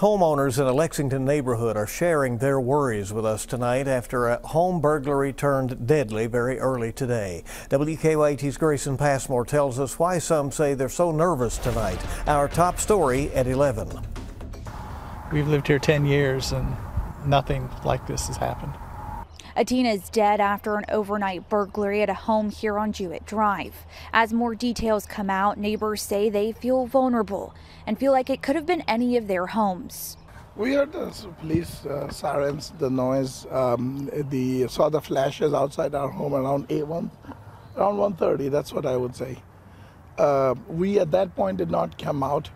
Homeowners in a Lexington neighborhood are sharing their worries with us tonight after a home burglary turned deadly very early today. WKYT's Grayson Passmore tells us why some say they're so nervous tonight. Our top story at 11. We've lived here 10 years and nothing like this has happened. A teen is dead after an overnight burglary at a home here on Jouett Drive. As more details come out, neighbors say they feel vulnerable and feel like it could have been any of their homes. We heard the police sirens, the noise, saw the flashes outside our home around 1:30. That's what I would say. We at that point did not come out.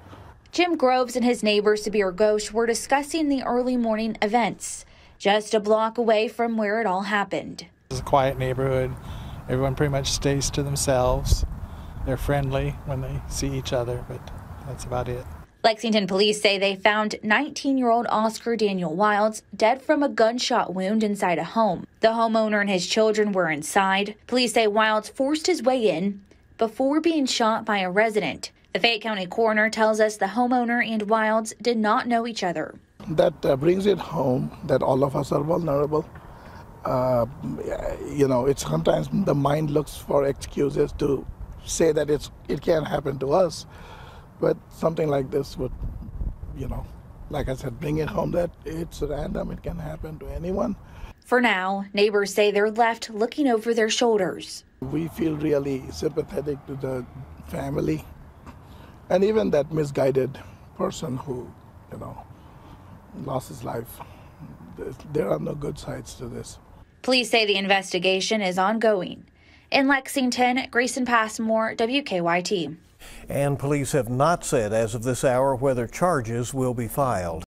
Jim Groves and his neighbor Sabir Ghosh were discussing the early morning events, just a block away from where it all happened. It's a quiet neighborhood. Everyone pretty much stays to themselves. They're friendly when they see each other, but that's about it. Lexington police say they found 19-year-old Oscar Daniel Wilds dead from a gunshot wound inside a home. The homeowner and his children were inside. Police say Wilds forced his way in before being shot by a resident. The Fayette County coroner tells us the homeowner and Wilds did not know each other. That brings it home that all of us are vulnerable. It's sometimes the mind looks for excuses to say that it can't happen to us, but something like this would, like I said, bring it home that it's random, it can happen to anyone. For now, neighbors say they're left looking over their shoulders. We feel really sympathetic to the family and even that misguided person who, lost his life. There are no good sides to this. Police say the investigation is ongoing. In Lexington, Grayson Passmore, WKYT. And police have not said as of this hour whether charges will be filed.